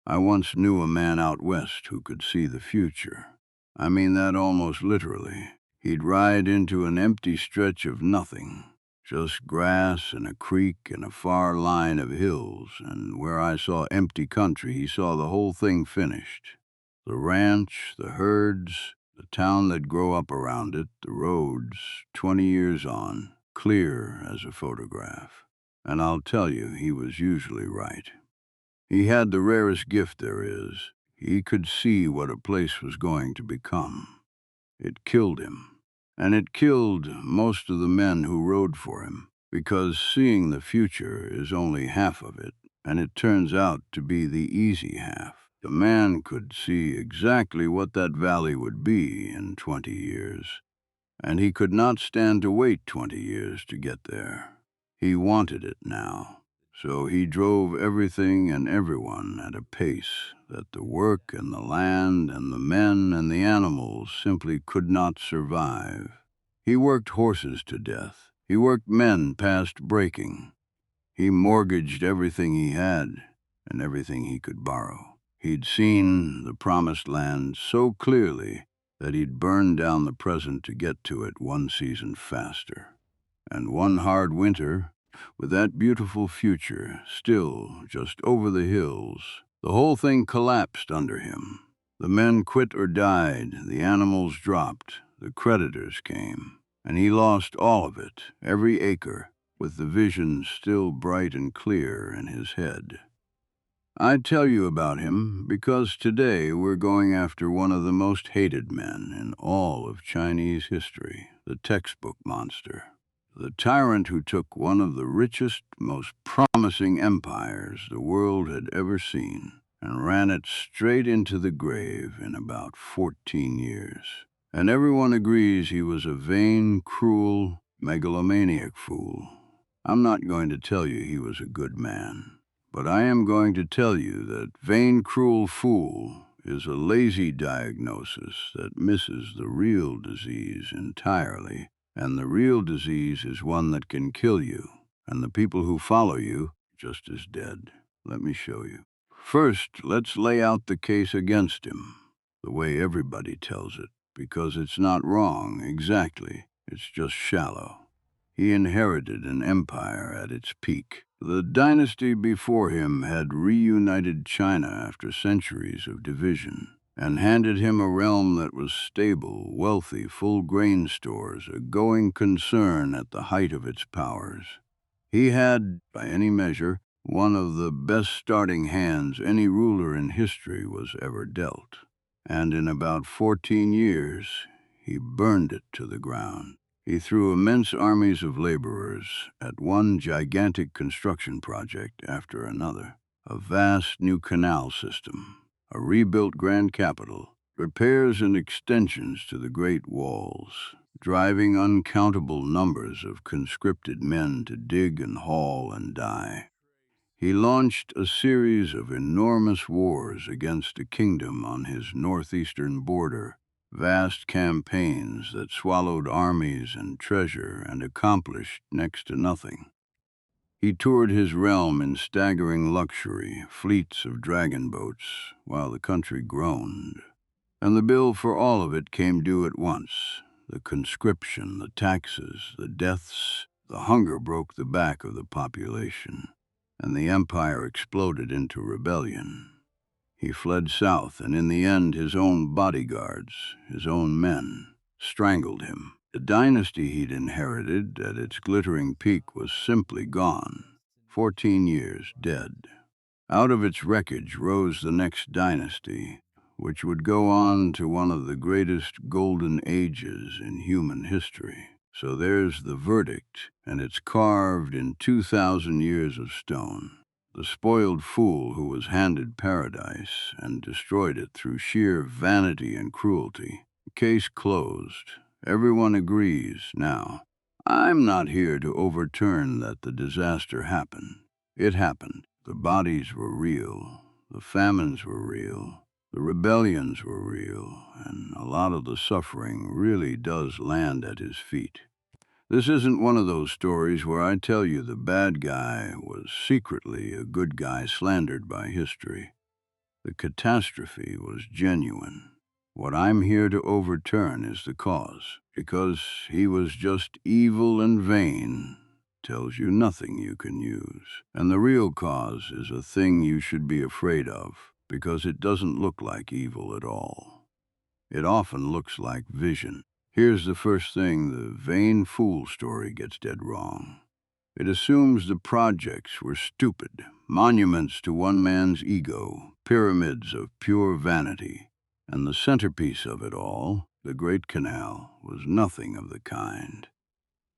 I once knew a man out west who could see the future. I mean that almost literally. He'd ride into an empty stretch of nothing, just grass and a creek and a far line of hills, and where I saw empty country, he saw the whole thing finished. The ranch, the herds, the town that'd grow up around it, the roads, 20 years on, clear as a photograph. And I'll tell you, he was usually right. He had the rarest gift there is. He could see what a place was going to become. It killed him. And it killed most of the men who rode for him, because seeing the future is only half of it, and it turns out to be the easy half. The man could see exactly what that valley would be in 20 years, and he could not stand to wait 20 years to get there. He wanted it now. So he drove everything and everyone at a pace that the work and the land and the men and the animals simply could not survive. He worked horses to death. He worked men past breaking. He mortgaged everything he had and everything he could borrow. He'd seen the promised land so clearly that he'd burned down the present to get to it one season faster. And one hard winter, with that beautiful future still just over the hills, the whole thing collapsed under him. The men quit or died, the animals dropped, the creditors came, and he lost all of it, every acre, with the vision still bright and clear in his head. I tell you about him because today we're going after one of the most hated men in all of Chinese history, the textbook monster. The tyrant who took one of the richest, most promising empires the world had ever seen and ran it straight into the grave in about 14 years. And everyone agrees he was a vain, cruel, megalomaniac fool. I'm not going to tell you he was a good man, but I am going to tell you that vain, cruel fool is a lazy diagnosis that misses the real disease entirely. And the real disease is one that can kill you, and the people who follow you just as dead. Let me show you. First, let's lay out the case against him, the way everybody tells it, because it's not wrong exactly, it's just shallow. He inherited an empire at its peak. The dynasty before him had reunited China after centuries of division, and handed him a realm that was stable, wealthy, full grain stores, a going concern at the height of its powers. He had, by any measure, one of the best starting hands any ruler in history was ever dealt. And in about 14 years, he burned it to the ground. He threw immense armies of laborers at one gigantic construction project after another. A vast new canal system, a rebuilt Grand Capital, repairs and extensions to the Great Walls, driving uncountable numbers of conscripted men to dig and haul and die. He launched a series of enormous wars against a kingdom on his northeastern border, vast campaigns that swallowed armies and treasure and accomplished next to nothing. He toured his realm in staggering luxury, fleets of dragon boats, while the country groaned. And the bill for all of it came due at once. The conscription, the taxes, the deaths, the hunger broke the back of the population, and the empire exploded into rebellion. He fled south, and in the end his own bodyguards, his own men, strangled him. The dynasty he'd inherited at its glittering peak was simply gone. 14 years dead. Out of its wreckage rose the next dynasty, which would go on to one of the greatest golden ages in human history. So there's the verdict, and it's carved in 2,000 years of stone. The spoiled fool who was handed paradise and destroyed it through sheer vanity and cruelty. Case closed. Everyone agrees now. I'm not here to overturn that the disaster happened. It happened. The bodies were real. The famines were real. The rebellions were real. And a lot of the suffering really does land at his feet. This isn't one of those stories where I tell you the bad guy was secretly a good guy slandered by history. The catastrophe was genuine. What I'm here to overturn is the cause, because he was just evil and vain, tells you nothing you can use. And the real cause is a thing you should be afraid of, because it doesn't look like evil at all. It often looks like vision. Here's the first thing the vain fool story gets dead wrong. It assumes the projects were stupid, monuments to one man's ego, pyramids of pure vanity. And the centerpiece of it all, the Great Canal, was nothing of the kind.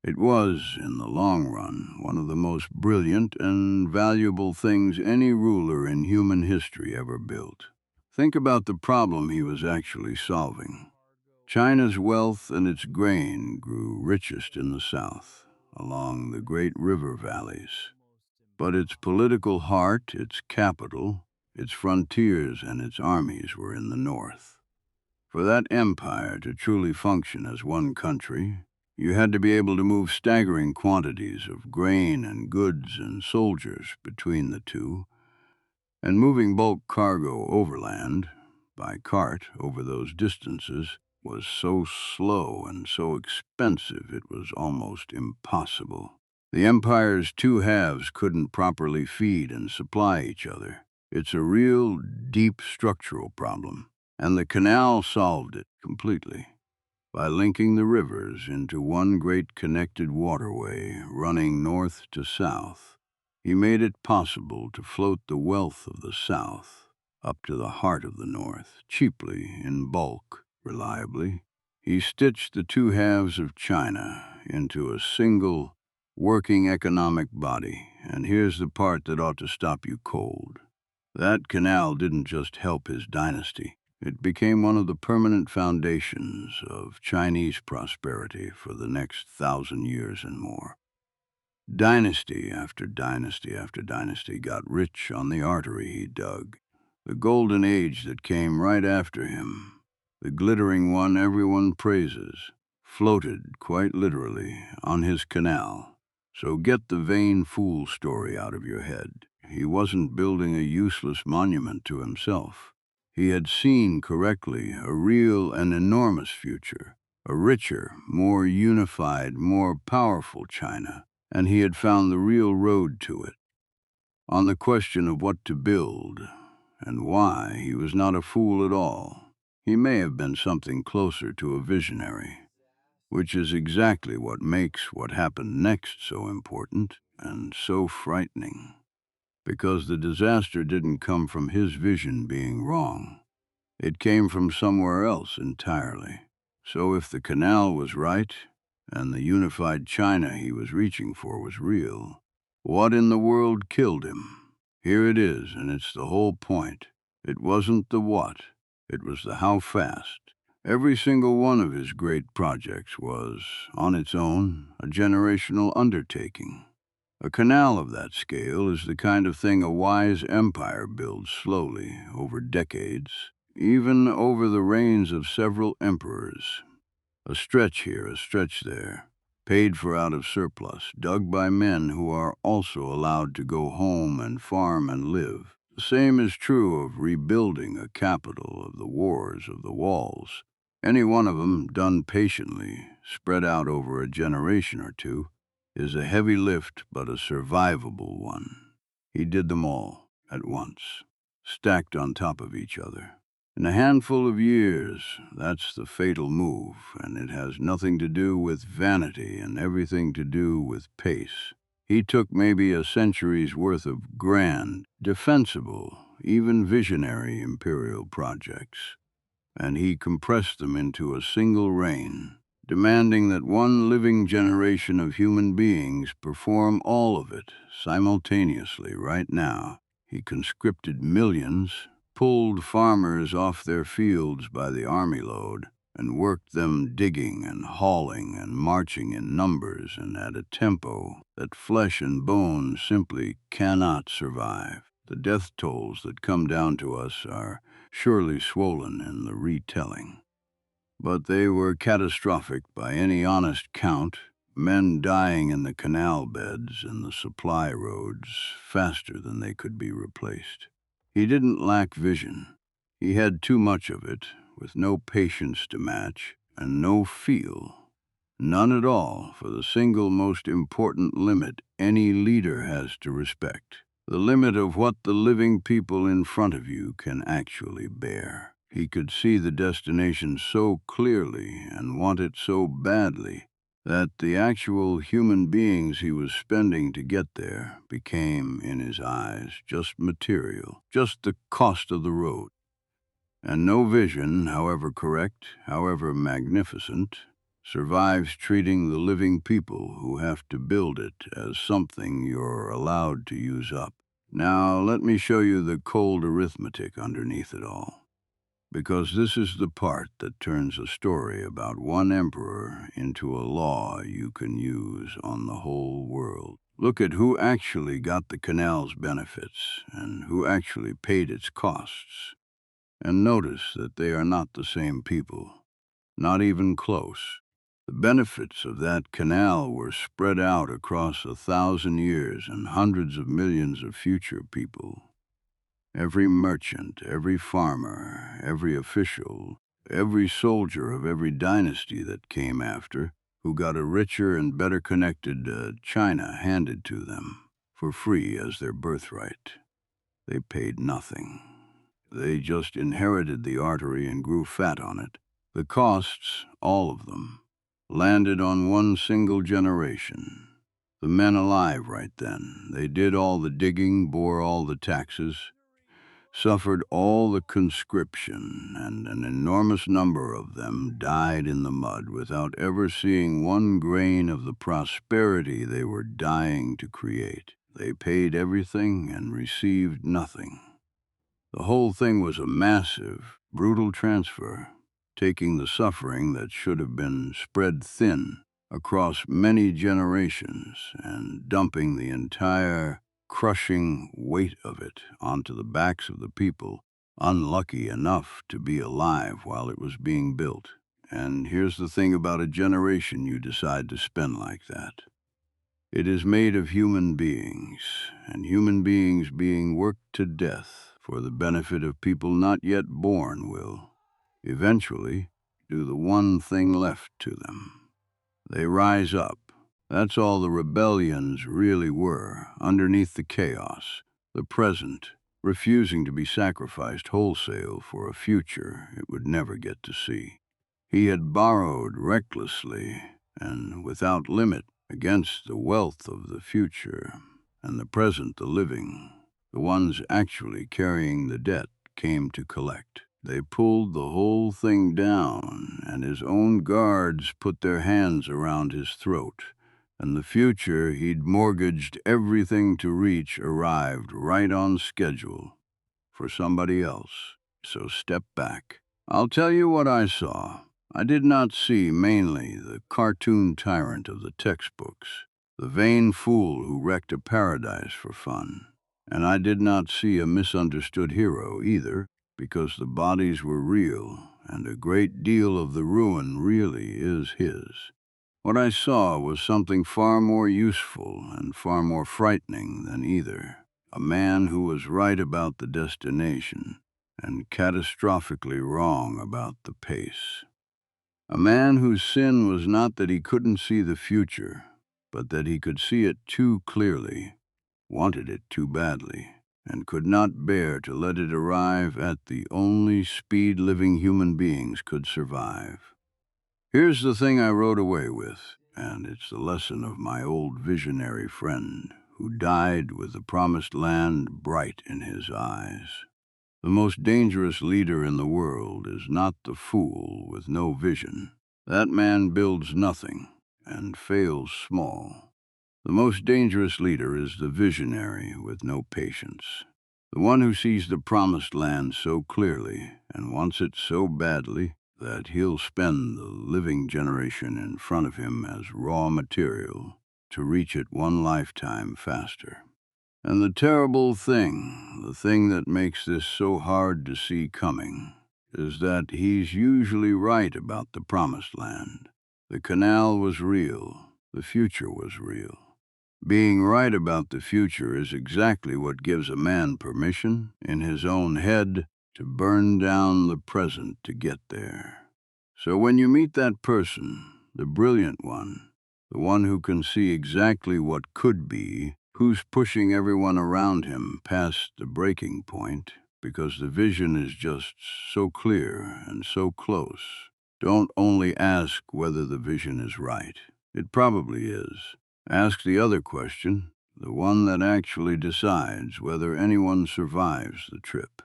It was, in the long run, one of the most brilliant and valuable things any ruler in human history ever built. Think about the problem he was actually solving. China's wealth and its grain grew richest in the south, along the great river valleys. But its political heart, its capital, its frontiers, and its armies were in the north. For that empire to truly function as one country, you had to be able to move staggering quantities of grain and goods and soldiers between the two, and moving bulk cargo overland, by cart over those distances, was so slow and so expensive it was almost impossible. The empire's two halves couldn't properly feed and supply each other. It's a real, deep structural problem, and the canal solved it completely. By linking the rivers into one great connected waterway running north to south, he made it possible to float the wealth of the south up to the heart of the north, cheaply, in bulk, reliably. He stitched the two halves of China into a single, working economic body, and here's the part that ought to stop you cold. That canal didn't just help his dynasty. It became one of the permanent foundations of Chinese prosperity for the next 1,000 years and more. Dynasty after dynasty after dynasty got rich on the artery he dug. The golden age that came right after him, the glittering one everyone praises, floated, quite literally, on his canal. So get the vain fool story out of your head. He wasn't building a useless monument to himself. He had seen correctly a real and enormous future, a richer, more unified, more powerful China, and he had found the real road to it. On the question of what to build and why, he was not a fool at all. He may have been something closer to a visionary, which is exactly what makes what happened next so important and so frightening. Because the disaster didn't come from his vision being wrong. It came from somewhere else entirely. So if the canal was right, and the unified China he was reaching for was real, what in the world killed him? Here it is, and it's the whole point. It wasn't the what, it was the how fast. Every single one of his great projects was, on its own, a generational undertaking. A canal of that scale is the kind of thing a wise empire builds slowly, over decades, even over the reigns of several emperors. A stretch here, a stretch there, paid for out of surplus, dug by men who are also allowed to go home and farm and live. The same is true of rebuilding a capital, of the wars, of the walls. Any one of them, done patiently, spread out over a generation or two, is a heavy lift but a survivable one. He did them all at once, stacked on top of each other. In a handful of years, that's the fatal move, and it has nothing to do with vanity and everything to do with pace. He took maybe a century's worth of grand, defensible, even visionary imperial projects, and he compressed them into a single reign, demanding that one living generation of human beings perform all of it simultaneously right now. He conscripted millions, pulled farmers off their fields by the army load, and worked them digging and hauling and marching in numbers and at a tempo that flesh and bone simply cannot survive. The death tolls that come down to us are surely swollen in the retelling. But they were catastrophic by any honest count, men dying in the canal beds and the supply roads faster than they could be replaced. He didn't lack vision. He had too much of it, with no patience to match, and no feel. None at all for the single most important limit any leader has to respect. The limit of what the living people in front of you can actually bear. He could see the destination so clearly and want it so badly that the actual human beings he was spending to get there became, in his eyes, just material, just the cost of the road. And no vision, however correct, however magnificent, survives treating the living people who have to build it as something you're allowed to use up. Now, let me show you the cold arithmetic underneath it all, because this is the part that turns a story about one emperor into a law you can use on the whole world. Look at who actually got the canal's benefits and who actually paid its costs. And notice that they are not the same people, not even close. The benefits of that canal were spread out across 1,000 years and hundreds of millions of future people. Every merchant, every farmer, every official, every soldier of every dynasty that came after, who got a richer and better connected China handed to them for free as their birthright. They paid nothing. They just inherited the artery and grew fat on it. The costs, all of them, landed on one single generation. The men alive right then. They did all the digging, bore all the taxes, suffered all the conscription, and an enormous number of them died in the mud without ever seeing one grain of the prosperity they were dying to create. They paid everything and received nothing. The whole thing was a massive, brutal transfer, taking the suffering that should have been spread thin across many generations and dumping the entire crushing weight of it onto the backs of the people unlucky enough to be alive while it was being built. And here's the thing about a generation you decide to spend like that. It is made of human beings, and human beings being worked to death for the benefit of people not yet born will, eventually, do the one thing left to them. They rise up. That's all the rebellions really were, underneath the chaos, the present, refusing to be sacrificed wholesale for a future it would never get to see. He had borrowed recklessly and without limit against the wealth of the future, and the present, the living, the ones actually carrying the debt, came to collect. They pulled the whole thing down, and his own guards put their hands around his throat, and the future he'd mortgaged everything to reach arrived right on schedule for somebody else. So step back. I'll tell you what I saw. I did not see mainly the cartoon tyrant of the textbooks, the vain fool who wrecked a paradise for fun. And I did not see a misunderstood hero either, because the bodies were real, and a great deal of the ruin really is his. What I saw was something far more useful and far more frightening than either. A man who was right about the destination and catastrophically wrong about the pace. A man whose sin was not that he couldn't see the future, but that he could see it too clearly, wanted it too badly, and could not bear to let it arrive at the only speed living human beings could survive. Here's the thing I rode away with, and it's the lesson of my old visionary friend, who died with the promised land bright in his eyes. The most dangerous leader in the world is not the fool with no vision. That man builds nothing and fails small. The most dangerous leader is the visionary with no patience. The one who sees the promised land so clearly and wants it so badly that he'll spend the living generation in front of him as raw material to reach it one lifetime faster. And the terrible thing, the thing that makes this so hard to see coming, is that he's usually right about the promised land. The canal was real. The future was real. Being right about the future is exactly what gives a man permission, in his own head, to burn down the present to get there. So when you meet that person, the brilliant one, the one who can see exactly what could be, who's pushing everyone around him past the breaking point, because the vision is just so clear and so close, don't only ask whether the vision is right. It probably is. Ask the other question, the one that actually decides whether anyone survives the trip.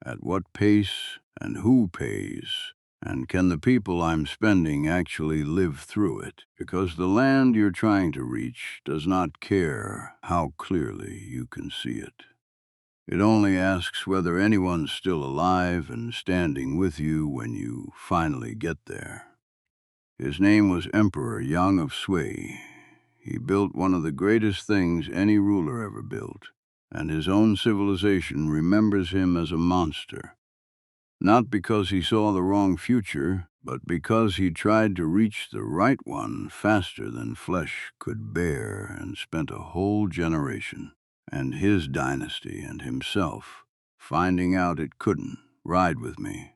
At what pace and who pays? And can the people I'm spending actually live through it? Because the land you're trying to reach does not care how clearly you can see it. It only asks whether anyone's still alive and standing with you when you finally get there. His name was Emperor Yang of Sui. He built one of the greatest things any ruler ever built, and his own civilization remembers him as a monster. Not because he saw the wrong future, but because he tried to reach the right one faster than flesh could bear and spent a whole generation, and his dynasty and himself, finding out it couldn't. Ride with me.